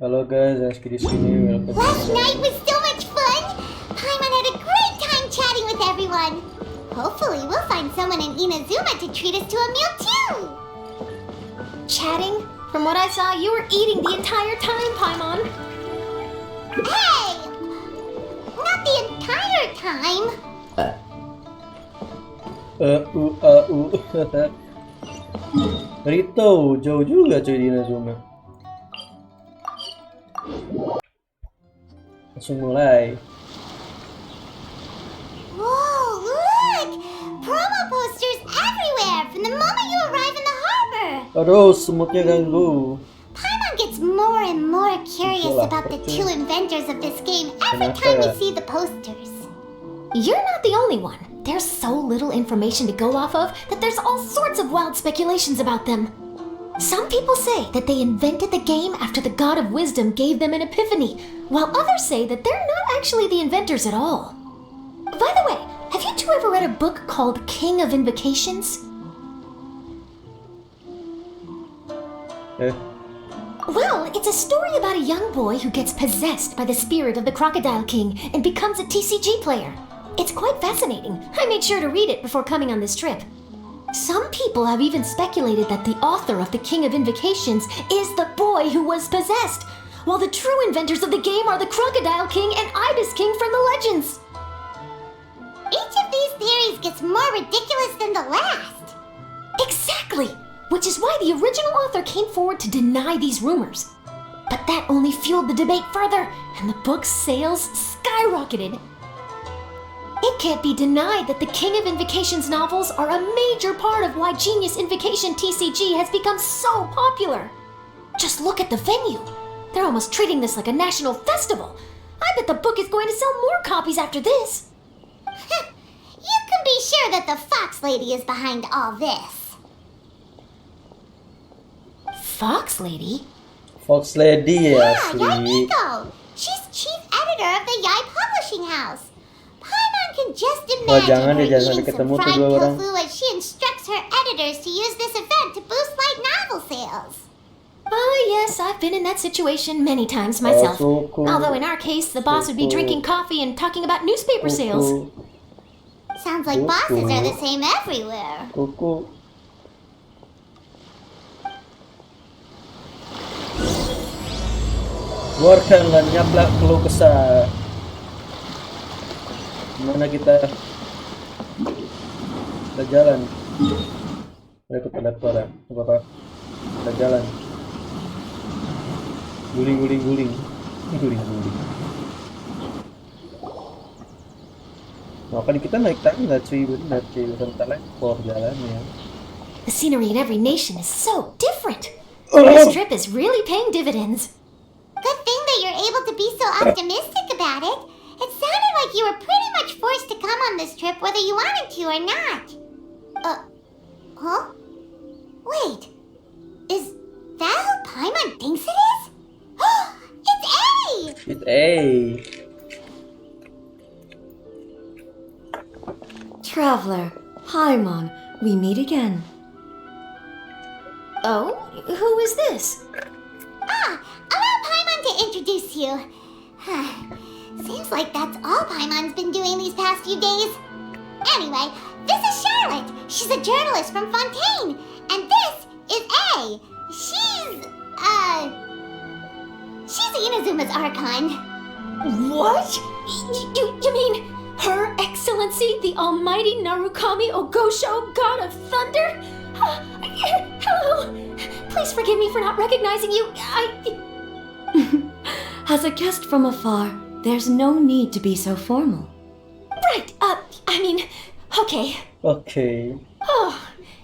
Halo guys, Rizky di sini. Welcome. Last night was so much fun! Paimon had a great time chatting with everyone. Hopefully we'll find someone in Inazuma to treat us to a meal too! Chatting? From what I saw, you were eating the entire time, Paimon. Hey! Not the entire time! Rito, jauh juga cuy di Inazuma. Langsung mulai. Whoa, look! Promo posters everywhere from the moment you arrive in the harbor! Aduh, semutnya ganggu. Paimon gets more and more curious about the two inventors of this game every time we see the posters. You're not the only one. There's so little information to go off of that there's all sorts of wild speculations about them. Some people say that they invented the game after the God of Wisdom gave them an epiphany, while others say that they're not actually the inventors at all. By the way, have you two ever read a book called King of Invocations? Well, it's a story about a young boy who gets possessed by the spirit of the Crocodile King and becomes a TCG player. It's quite fascinating. I made sure to read it before coming on this trip. Some people have even speculated that the author of the King of Invocations is the boy who was possessed, while the true inventors of the game are the Crocodile King and Ibis King from the legends. Each of these theories gets more ridiculous than the last. Exactly! Which is why the original author came forward to deny these rumors. But that only fueled the debate further, and the book's sales skyrocketed. It can't be denied that the King of Invocations novels are a major part of why Genius Invocation TCG has become so popular. Just look at the venue. They're almost treating this like a national festival. I bet the book is going to sell more copies after this. You can be sure that the Fox Lady is behind all this. Fox Lady? Fox Lady ya Yeah, asli. Yamiko. She's chief editor of the Yai Publishing House. Paimon can just Wah, imagine jangan her deh, jangan eating sampai some ketemu tuh fried dua orang. tofu as she instructs her editors to use this event to boost light novel sales. Oh yes, I've been in that situation many times myself. Suku. Although in our case, the boss would be drinking coffee and talking about newspaper sales. Sounds like bosses are the same everywhere. Kuku. Keluarkan, lenyaplah, keluh, kesah. Mana kita jalan. Ayo kita lihat suara. Apa? Kita jalan. Guling. Guling. Makanya kita naik tangga cuy, bener cuy, bukan teleport jalannya. The scenery in every nation is so different. This trip is really paying dividends. Good thing that you're able to be so optimistic about it. It sounded like you were pretty much forced to come on this trip whether you wanted to or not. Huh? Wait. Is that who Paimon thinks it is? It's A! It's A. Traveler, Paimon, we meet again. Oh, who is this? Allow Paimon to introduce you. Seems like that's all Paimon's been doing these past few days. Anyway, this is Charlotte. She's a journalist from Fontaine. And this is A. She's Inazuma's Archon. What? You mean Her Excellency, the Almighty Narukami Ogosho, God of Thunder? Hello. Please forgive me for not recognizing you. As a guest from afar, there's no need to be so formal. Right, okay. Okay. Oh,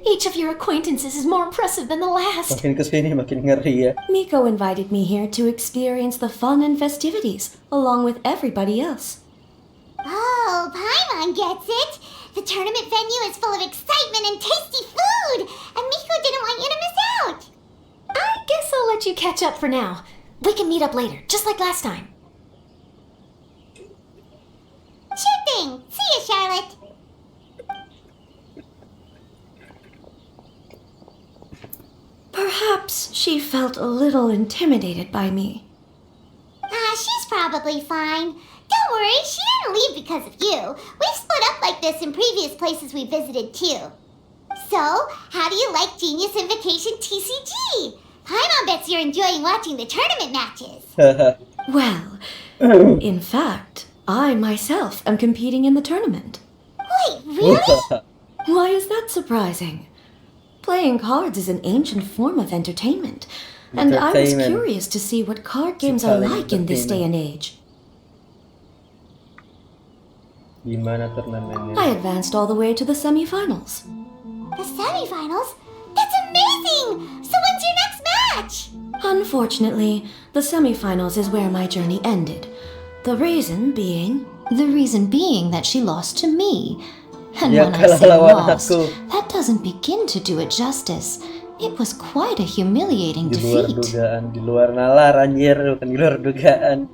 each of your acquaintances is more impressive than the last. Makin kesini makin ngeri ya. Miko invited me here to experience the fun and festivities, along with everybody else. Oh, Paimon gets it. The tournament venue is full of excitement and tasty food. And Miko didn't want you to miss out. I guess I'll let you catch up for now. We can meet up later, just like last time. Sure thing. See you, Charlotte. Perhaps she felt a little intimidated by me. probably fine. Don't worry, she didn't leave because of you. We've split up like this in previous places we visited too. So, how do you like Genius Invocation TCG? Paimon bets you're enjoying watching the tournament matches. Well, in fact, I myself am competing in the tournament. Wait, really? Why is that surprising? Playing cards is an ancient form of entertainment, and I was Entertainment. curious to see what card games are like in this day and age. Gimana turnamennya? I advanced all the way to the semifinals. The semifinals? That's amazing! So when's your next match? Unfortunately, the semifinals is where my journey ended. The reason being... The reason being that she lost to me. And Ya when I say kalau lawan lost, aku. that doesn't begin to do it justice. It was quite a humiliating Di luar defeat. dugaan, di luar nalar anjir, bukan di luar dugaan.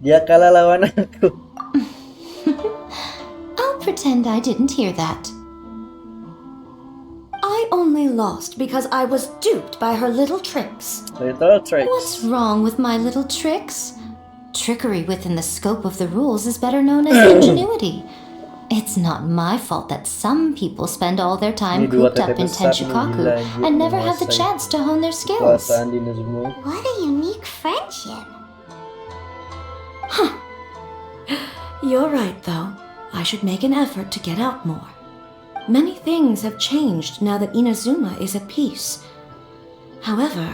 Dia kalah lawan aku. I'll pretend I didn't hear that. I only lost because I was duped by her little tricks. Little tricks. What's wrong with my little tricks? Trickery within the scope of the rules is better known as ingenuity. It's not my fault that some people spend all their time Ini dua cooped up tete in besar Tenchukaku nih, gila, and never have the menguasai chance to hone their skills. kekuasaan di Nezumo. What a unique friendship. You're right, though. I should make an effort to get out more. Many things have changed now that Inazuma is at peace. However,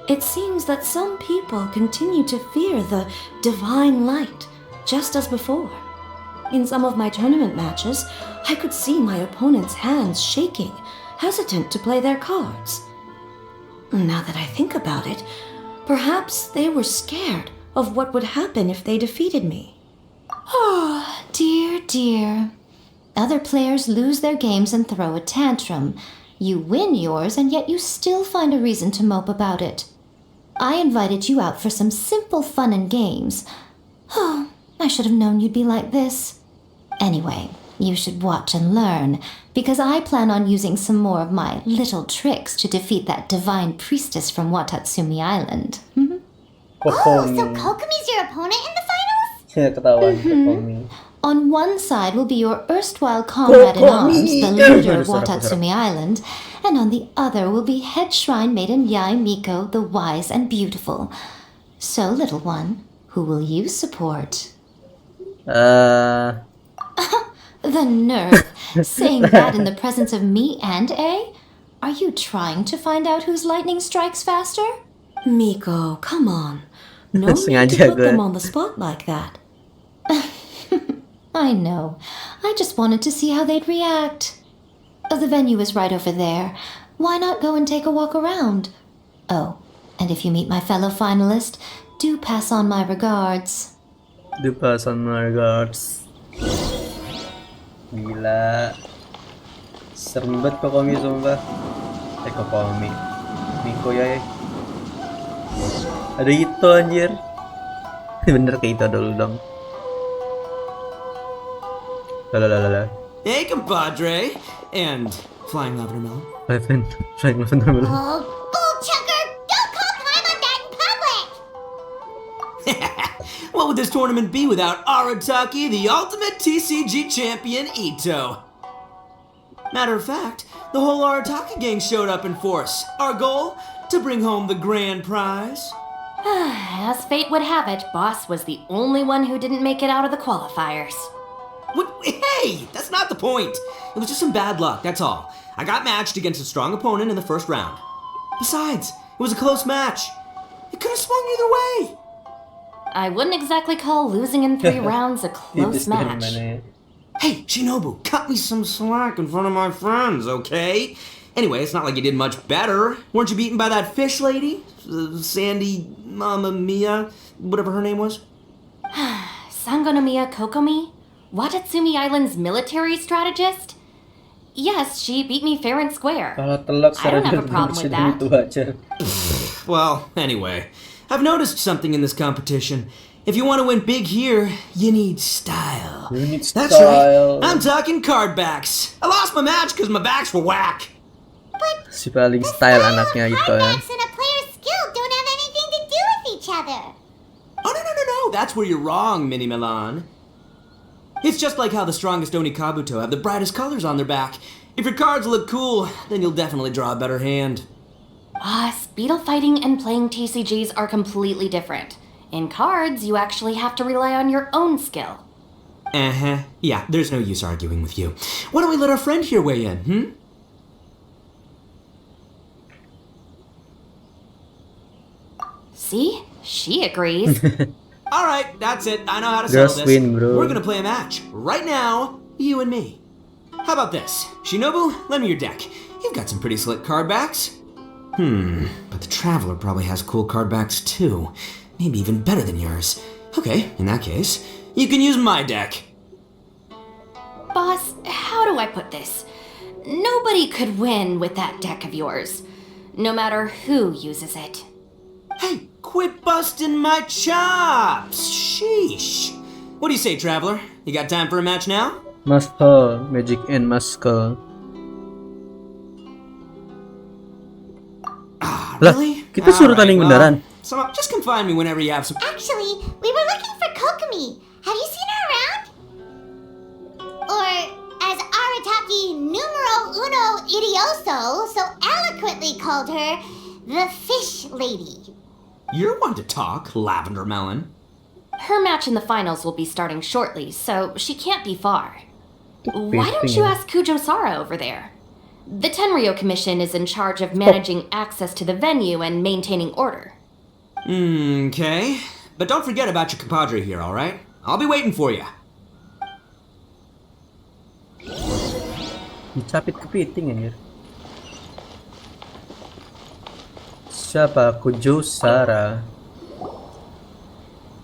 it seems that some people continue to fear the divine light, just as before. In some of my tournament matches, I could see my opponent's hands shaking, hesitant to play their cards. Now that I think about it, perhaps they were scared of what would happen if they defeated me. Oh, dear, dear. Other players lose their games and throw a tantrum. You win yours, and yet you still find a reason to mope about it. I invited you out for some simple fun and games. Oh, I should have known you'd be like this. Anyway, you should watch and learn, because I plan on using some more of my little tricks to defeat that divine priestess from Watatsumi Island. Oh, so Kokomi's your opponent in the finals? Ya ketahuan Kokomi. On one side will be your erstwhile comrade-in-arms, the leader of Watatsumi Island, and on the other will be head shrine maiden Yae Miko, the wise and beautiful. So, little one, who will you support? The nerve! Saying that in the presence of me and A? Are you trying to find out whose lightning strikes faster? Miko, come on. No need Sengaja to put gue. them on the spot like that. I know. I just wanted to see how they'd react. The venue is right over there. Why not go and take a walk around? Oh, and if you meet my fellow finalist, do pass on my regards. The person regards. Gila. Serem banget Kokomi sumpah. Kokomi. Miko ya. Ada itu anjir. Bener kayak itu dulu dong. Lalalala. Hey, compadre! And flying lavender melon. Flying lavender melon. Oh, bullchucker! Don't call Paimon that in public! What would this tournament be without Arataki, the ultimate TCG champion, Ito? Matter of fact, the whole Arataki gang showed up in force. Our goal? To bring home the grand prize. As fate would have it, Boss was the only one who didn't make it out of the qualifiers. What? Hey, that's not the point. It was just some bad luck, that's all. I got matched against a strong opponent in the first round. Besides, it was a close match. It could have swung either way. I wouldn't exactly call losing in 3 rounds a close Tipis dari match. mana ya? Hey, Shinobu, cut me some slack in front of my friends, okay? Anyway, it's not like you did much better. Weren't you beaten by that fish lady? Sandy Mamma Mia, whatever her name was? Sangonomiya Kokomi? Watatsumi Island's military strategist? Yes, she beat me fair and square. Kalau telak I don't have a serem problem with that. itu aja. Well, anyway, I've noticed something in this competition. If you want to win big here, you need style. You need That's style. right, I'm talking card backs. I lost my match because my backs were whack. But Si paling style anaknya itu ya. cardbacks and a player's skill don't have anything to do with each other. Oh, no. No, that's where you're wrong, Mini Milan. It's just like how the strongest Oni Kabuto have the brightest colors on their back. If your cards look cool, then you'll definitely draw a better hand. Beetle fighting and playing TCGs are completely different. In cards, you actually have to rely on your own skill. Uh-huh. Yeah, there's no use arguing with you. Why don't we let our friend here weigh in, See? She agrees. Alright, that's it. I know how to Girls settle this. win, bro. We're gonna play a match. Right now, you and me. How about this? Shinobu, lend me your deck. You've got some pretty slick card backs. But the Traveler probably has cool card backs too. Maybe even better than yours. Okay, in that case, you can use my deck. Boss, how do I put this? Nobody could win with that deck of yours, no matter who uses it. Hey, quit busting my chops! Sheesh. What do you say, Traveler? You got time for a match now? Master, Magic and Masker. Really? Kita suruh tanding beneran. So just confine me whenever you have some... Actually, we were looking for Kokomi. Have you seen her around? Or, as Arataki numero uno idioso so eloquently called her, the Fish Lady. You're one to talk, Lavender Melon. Her match in the finals will be starting shortly, so she can't be far. Why don't you ask Kujo-Sara over there? The Tenryo Commission is in charge of managing access to the venue and maintaining order. Okay. But don't forget about your compadre here, alright? I'll be waiting for you. Dicapit kepiting anjir. Siapa? Kujo-Sara.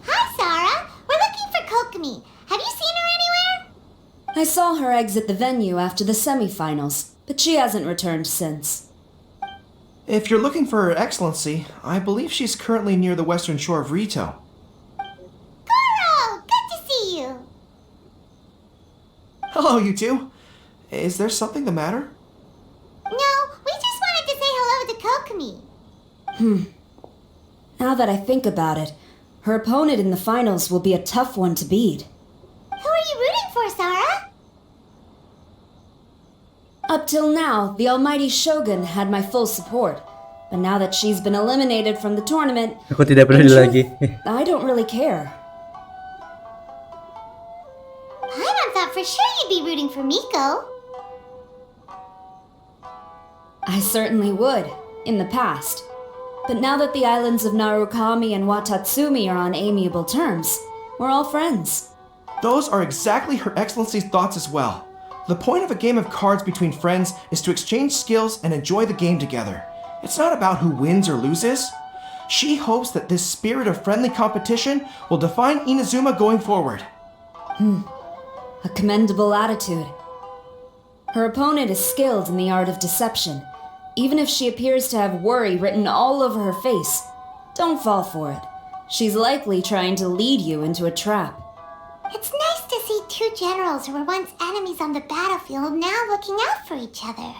Hi, Sarah. We're looking for Kokomi. Have you seen her anywhere? I saw her exit the venue after the semifinals, but she hasn't returned since. If you're looking for Her Excellency, I believe she's currently near the western shore of Rito. Goro, good to see you. Hello, you two. Is there something the matter? No, we just wanted to say hello to Kokomi. Now that I think about it, her opponent in the finals will be a tough one to beat. Who are you rooting for, Sarah? Up till now, the almighty Shogun had my full support. But now that she's been eliminated from the tournament, Aku tidak in peduli truth, lagi. I don't really care. Paimon thought for sure you'd be rooting for Miko. I certainly would, in the past. But now that the islands of Narukami and Watatsumi are on amiable terms, we're all friends. Those are exactly Her Excellency's thoughts as well. The point of a game of cards between friends is to exchange skills and enjoy the game together. It's not about who wins or loses. She hopes that this spirit of friendly competition will define Inazuma going forward. A commendable attitude. Her opponent is skilled in the art of deception, even if she appears to have worry written all over her face. Don't fall for it. She's likely trying to lead you into a trap. It's nice to see two generals who were once enemies on the battlefield now looking out for each other.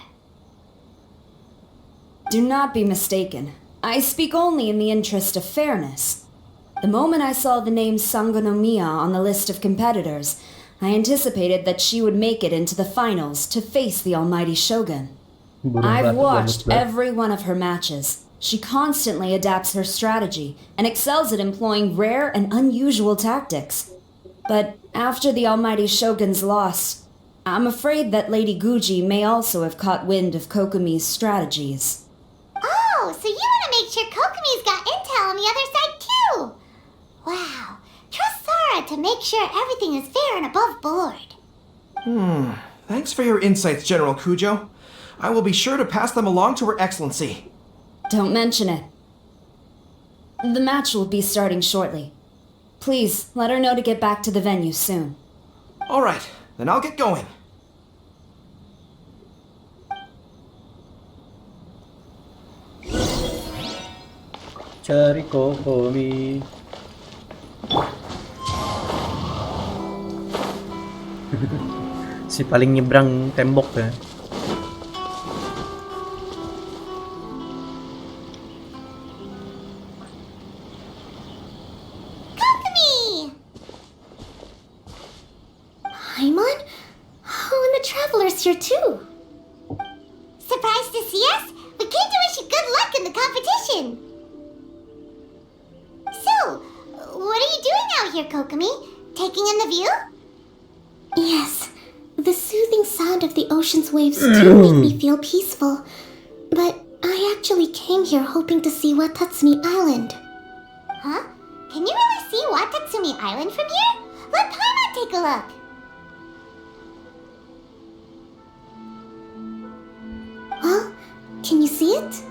Do not be mistaken. I speak only in the interest of fairness. The moment I saw the name Sangonomiya on the list of competitors, I anticipated that she would make it into the finals to face the almighty Shogun. I've watched every one of her matches. She constantly adapts her strategy and excels at employing rare and unusual tactics. But after the almighty Shogun's loss, I'm afraid that Lady Guji may also have caught wind of Kokomi's strategies. Oh, so you want to make sure Kokomi's got intel on the other side too? Wow. Trust Sarah to make sure everything is fair and above board. Thanks for your insights, General Kujo. I will be sure to pass them along to Her Excellency. Don't mention it. The match will be starting shortly. Please, let her know to get back to the venue soon. All right, then I'll get going. Cari Kokomi. Si paling nyebrang tembok ya. Kokomi! is here too. Surprised to see us? We came to wish you good luck in the competition. So, what are you doing out here, Kokomi? Taking in the view? Yes, the soothing sound of the ocean's waves do make me feel peaceful. But I actually came here hoping to see Watatsumi Island. Huh? Can you really see Watatsumi Island from here? Let Paimon take a look. Well, can you see it?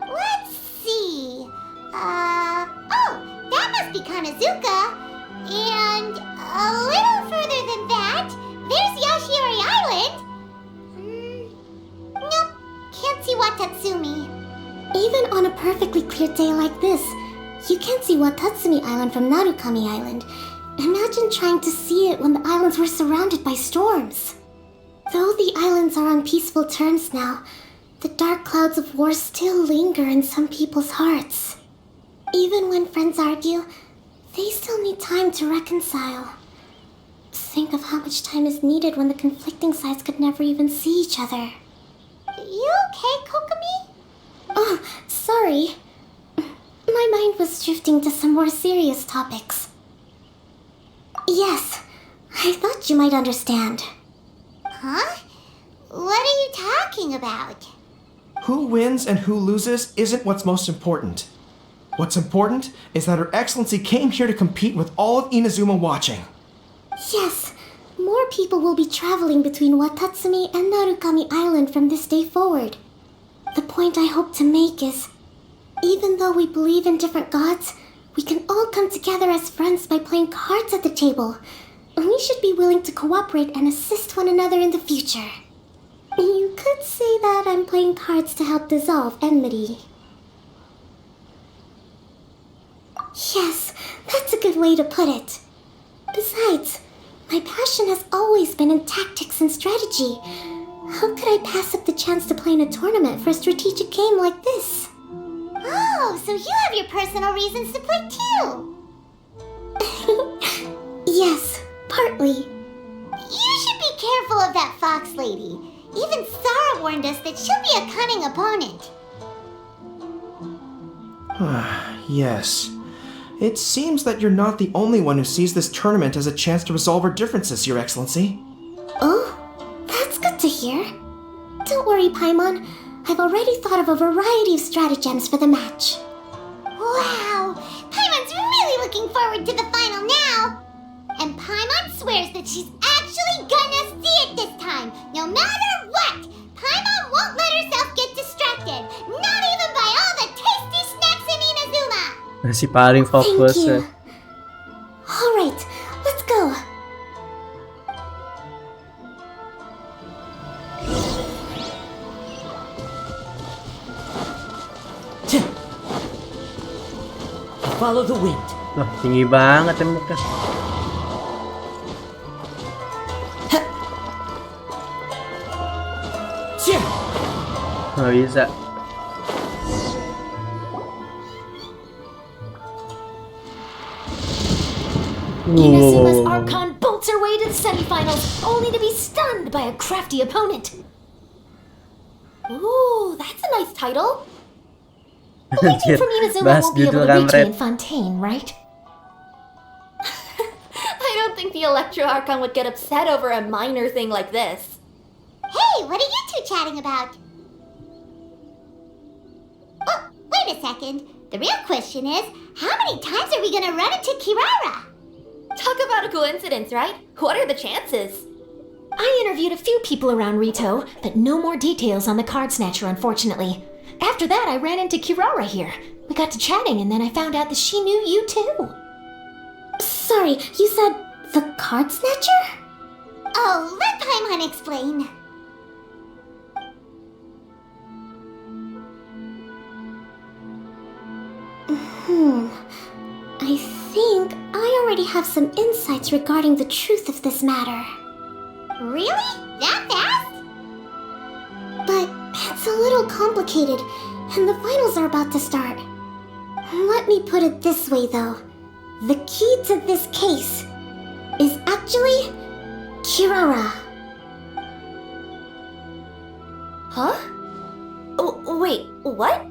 Let's see. Oh, that must be Kanazuka. And a little further than that, there's Yashiori Island. Nope, can't see Watatsumi. Even on a perfectly clear day like this, you can't see Watatsumi Island from Narukami Island. Imagine trying to see it when the islands were surrounded by storms. Though the islands are on peaceful terms now, the dark clouds of war still linger in some people's hearts. Even when friends argue, they still need time to reconcile. Think of how much time is needed when the conflicting sides could never even see each other. You okay, Kokomi? Oh, sorry. My mind was drifting to some more serious topics. Yes, I thought you might understand. Huh? What are you talking about? Who wins and who loses isn't what's most important. What's important is that Her Excellency came here to compete with all of Inazuma watching. Yes, more people will be traveling between Watatsumi and Narukami Island from this day forward. The point I hope to make is, even though we believe in different gods, we can all come together as friends by playing cards at the table. We should be willing to cooperate and assist one another in the future. You could say that I'm playing cards to help dissolve enmity. Yes, that's a good way to put it. Besides, my passion has always been in tactics and strategy. How could I pass up the chance to play in a tournament for a strategic game like this? Oh, so you have your personal reasons to play too. Yes, partly. You should be careful of that fox lady. Even Sarah warned us that she'll be a cunning opponent. Yes. It seems that you're not the only one who sees this tournament as a chance to resolve our differences, Your Excellency. Oh, that's good to hear. Don't worry, Paimon. I've already thought of a variety of stratagems for the match. Wow, Paimon's really looking forward to the final now. And Paimon swears that she's actually gonna see it this time, no matter what. Paimon won't let herself get distracted, not even by all the tasty snacks in Inazuma. Si paring Thank fokus. you. All right, let's go. Follow the wind. Wah, tinggi banget temboknya. Nggak bisa. Inazuma's Archon bolts her way to the semifinals, only to be stunned by a crafty opponent. Ooh, that's a nice title. The legend from Inazuma Bahas won't be able judul to reach me kampret. in Fontaine, right? I don't think the Electro Archon would get upset over a minor thing like this. Hey, what are you two chatting about? Oh, wait a second. The real question is, how many times are we gonna run into Kirara? Talk about a coincidence, right? What are the chances? I interviewed a few people around Rito, but no more details on the card snatcher, unfortunately. After that, I ran into Kirara here. We got to chatting, and then I found out that she knew you too. Sorry, you said the card snatcher? Oh, let Paimon explain. I think I already have some insights regarding the truth of this matter. Really? That fast? But it's a little complicated, and the finals are about to start. Let me put it this way, though. The key to this case is actually Kirara. Huh? Oh, wait, what?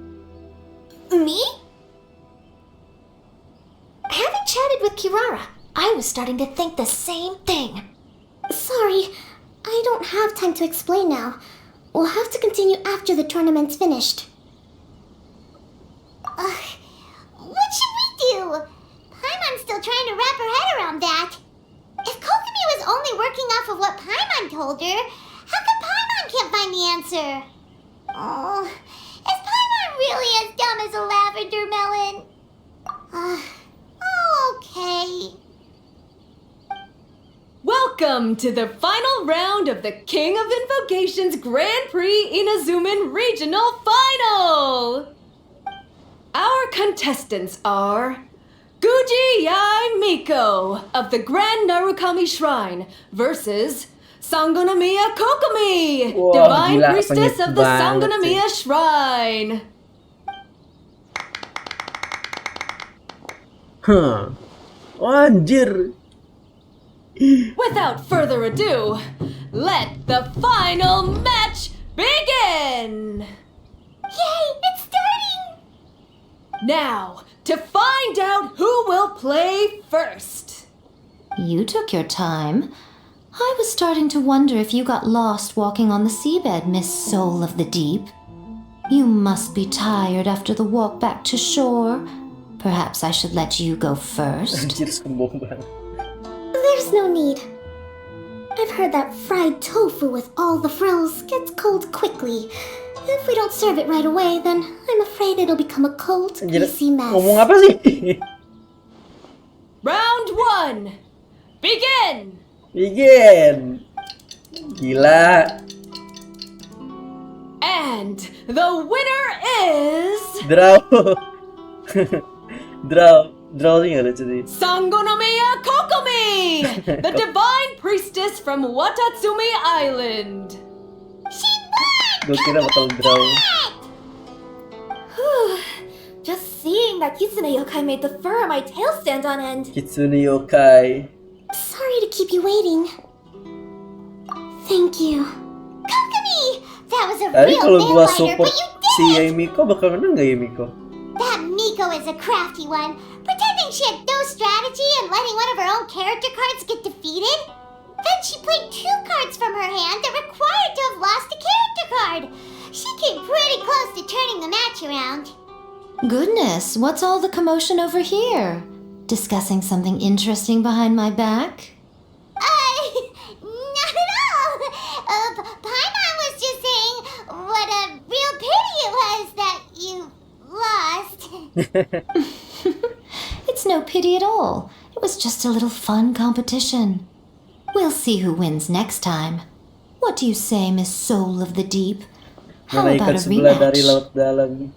Me? Having chatted with Kirara, I was starting to think the same thing. Sorry, I don't have time to explain now. We'll have to continue after the tournament's finished. What should we do? Paimon's still trying to wrap her head around that. If Kokomi was only working off of what Paimon told her, how come Paimon can't find the answer? Oh, is Paimon really as dumb as a lavender melon? Okay. Welcome to the final round of the King of Invocations Grand Prix Inazuman Regional Final! Our contestants are Guji Yai Miko of the Grand Narukami Shrine versus Sangonomiya Kokomi, Wah, Divine gila, Priestess pengit of the banget Sangonomiya sih. Shrine. Anjir. Without further ado, let the final match begin! Yay, it's starting! Now, to find out who will play first. You took your time. I was starting to wonder if you got lost walking on the seabed, Miss Soul of the Deep. You must be tired after the walk back to shore. Perhaps I should let you go first. Anjir, sombong banget. There's no need. I've heard that fried tofu with all the frills gets cold quickly. If we don't serve it right away, then I'm afraid it'll become a cold, Anjir, greasy mess. ngomong apa sih? Round 1. Begin! Begin. Gila. And the winner is... Draw. Draw sih nggak lucu sih. Sangonomiya Kokomi! The Divine Priestess from Watatsumi Island. She won! Gue kira bakal draw. Just seeing that Kitsune yokai made the fur on my tail stand on end. Kitsune yokai. Sorry to keep you waiting. Thank you. Kokomi! That was a Tadi real kalau gua nail-biter, support but you si did it! Yamiko bakal menang gak Yamiko? That Miko is a crafty one, pretending she had no strategy and letting one of her own character cards get defeated. Then she played 2 cards from her hand that required to have lost a character card. She came pretty close to turning the match around. Goodness, what's all the commotion over here? Discussing something interesting behind my back? Not at all. Paimon was just saying what a real pity it was that you lost. It's no pity at all. It was just a little fun competition. We'll see who wins next time. What do you say, Miss Soul of the Deep? How Malaikat about a sebelah dari rematch? laut dalam.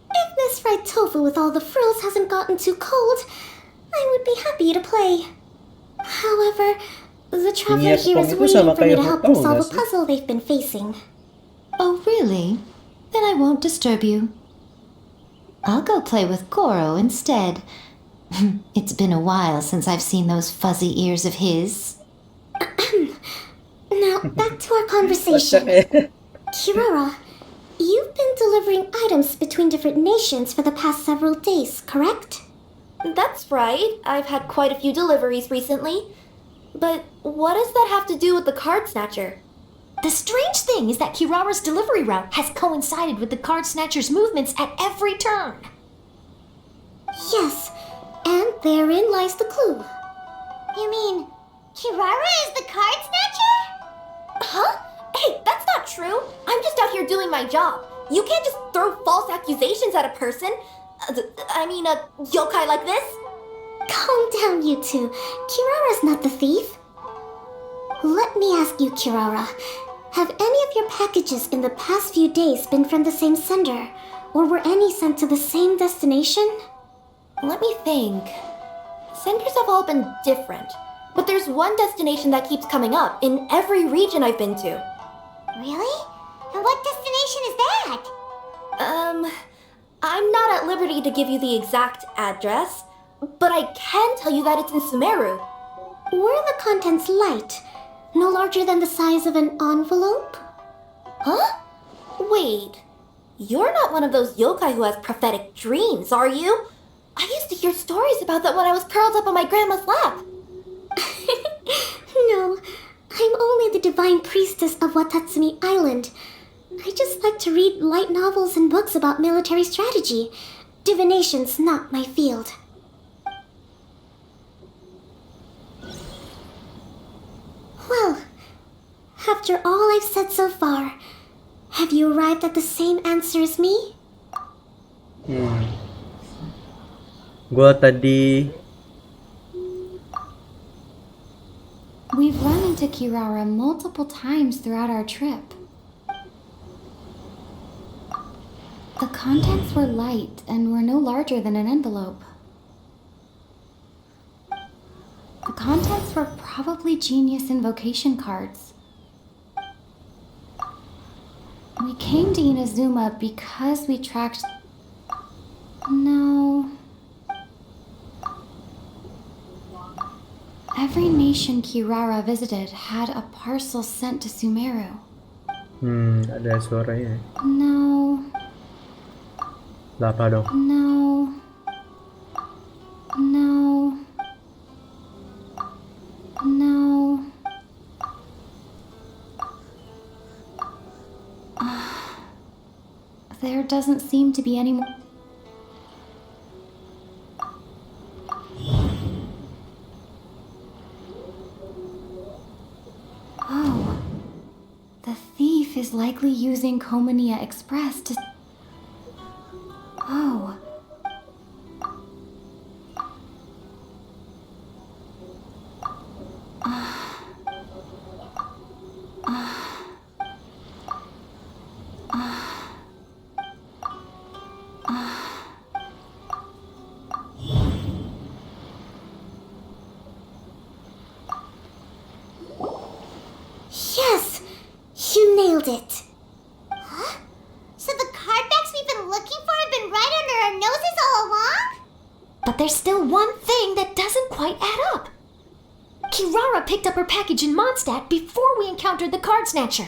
If Miss Fried Tofu with all the frills hasn't gotten too cold, I would be happy to play. However, the traveler Iya, here is Pom itu waiting sama for me kayak to help Hong them Kong, solve a nggak sih? puzzle they've been facing. Oh, really? Then I won't disturb you. I'll go play with Goro instead. It's been a while since I've seen those fuzzy ears of his. Now, back to our conversation. Kirara, you've been delivering items between different nations for the past several days, correct? That's right. I've had quite a few deliveries recently. But what does that have to do with the card snatcher? The strange thing is that Kirara's delivery route has coincided with the card snatcher's movements at every turn. Yes, and therein lies the clue. You mean Kirara is the card snatcher? Huh? Hey, that's not true. I'm just out here doing my job. You can't just throw false accusations at a person. I mean, a yokai like this. Calm down, you two. Kirara's not the thief. Let me ask you, Kirara. Have any of your packages in the past few days been from the same sender? Or were any sent to the same destination? Let me think. Senders have all been different. But there's one destination that keeps coming up in every region I've been to. Really? And what destination is that? I'm not at liberty to give you the exact address, but I can tell you that it's in Sumeru. were the contents light, no larger than the size of an envelope? Huh? Wait, you're not one of those yokai who has prophetic dreams, are you? I used to hear stories about that when I was curled up on my grandma's lap. No, I'm only the divine priestess of Watatsumi Island. I just like to read light novels and books about military strategy. Divination's not my field. Well, after all I've said so far, have you arrived at the same answer as me? Gua tadi We've run into Kirara multiple times throughout our trip. The contents were light and were no larger than an envelope. The contents were probably genius invocation cards. We came to Inazuma because we tracked... No... Every nation Kirara visited had a parcel sent to Sumeru. ada suaranya. No, Lah apa dong? no, no, no. There doesn't seem to be any more. Oh, the thief is likely using Komania Express to... Oh. Yes! You nailed it! Huh? So the cardbacks we've been looking for have been right under our noses all along? But there's still one thing that doesn't quite add up. Kirara picked up her package in Mondstadt before we encountered the card snatcher.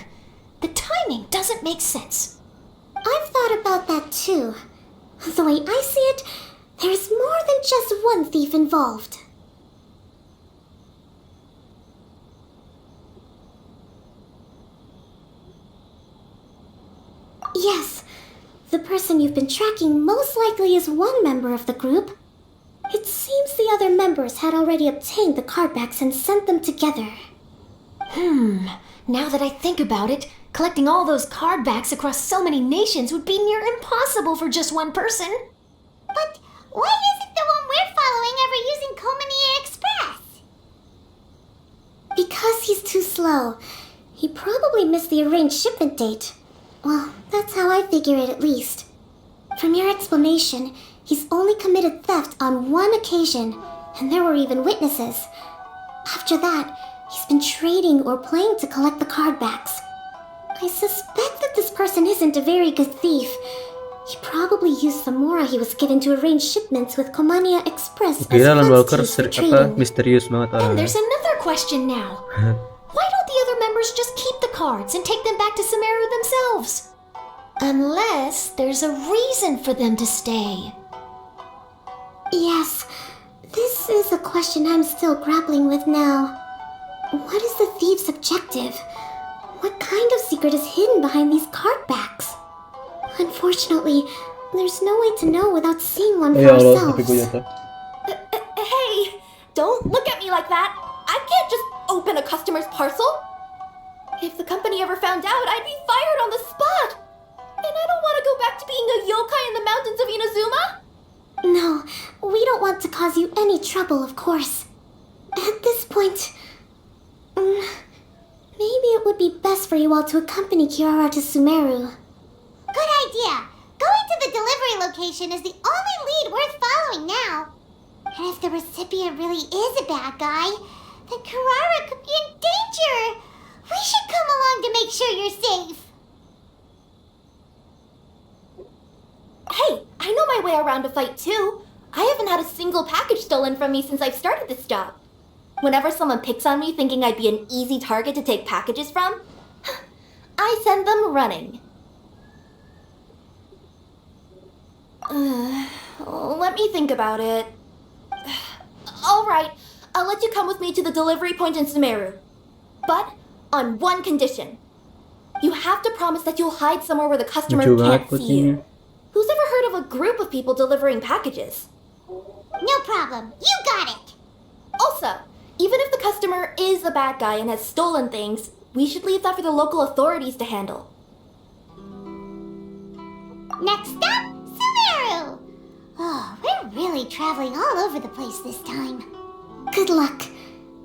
The timing doesn't make sense. I've thought about that too. The way I see it, there's more than just one thief involved. Yes, the person you've been tracking most likely is one member of the group. It seems the other members had already obtained the cardbacks and sent them together. Now that I think about it, collecting all those cardbacks across so many nations would be near impossible for just one person. But why isn't the one we're following ever using Komania Express? Because he's too slow. He probably missed the arranged shipment date. Well, that's how I figure it at least. From your explanation, he's only committed theft on one occasion, and there were even witnesses. After that, he's been trading or playing to collect the cardbacks. I suspect that this person isn't a very good thief. He probably used the mora he was given to arrange shipments with Komania Express as Kira Alan Walker funds used for apa trading. misterius banget And orangnya. there's another question now. Why don't the other members just keep the cards and take them back to Sumeru themselves? Unless there's a reason for them to stay. Yes, this is a question I'm still grappling with now. What is the thief's objective? What kind of secret is hidden behind these cardbacks? Unfortunately, there's no way to know without seeing one for Ya Allah, tapi ourselves. gue jatuh. Hey, don't look at me like that. I can't just open a customer's parcel. If the company ever found out, I'd be fired on the spot. And I don't want to go back to being a yokai in the mountains of Inazuma. No, we don't want to cause you any trouble, of course. At this point, maybe it would be best for you all to accompany Kirara to Sumeru. Good idea. Going to the delivery location is the only lead worth following now. And if the recipient really is a bad guy, then Kirara could be in danger. We should come along to make sure you're safe. Hey, I know my way around a fight too. I haven't had a single package stolen from me since I've started this job. Whenever someone picks on me thinking I'd be an easy target to take packages from, I send them running. Let me think about it. Alright, I'll let you come with me to the delivery point in Sumeru. But on one condition. You have to promise that you'll hide somewhere where the customer Lucu banget can't see kucingnya. you. Who's ever heard of a group of people delivering packages? No problem. You got it. Also, even if the customer is a bad guy and has stolen things, we should leave that for the local authorities to handle. Next up, Sumeru. Oh, we're really traveling all over the place this time. Good luck.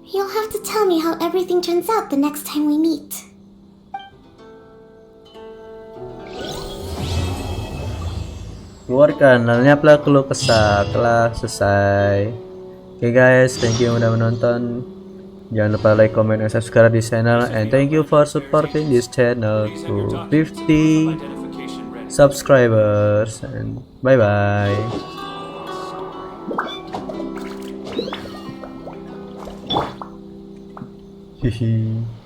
You'll have to tell me how everything turns out the next time we meet. Keluarkan, lenyaplah keluh kesah telah selesai. Oke guys, thank you udah menonton. Jangan lupa like, comment, and subscribe di channel. And thank you for supporting this channel to 50 subscribers. And bye bye. Hihi.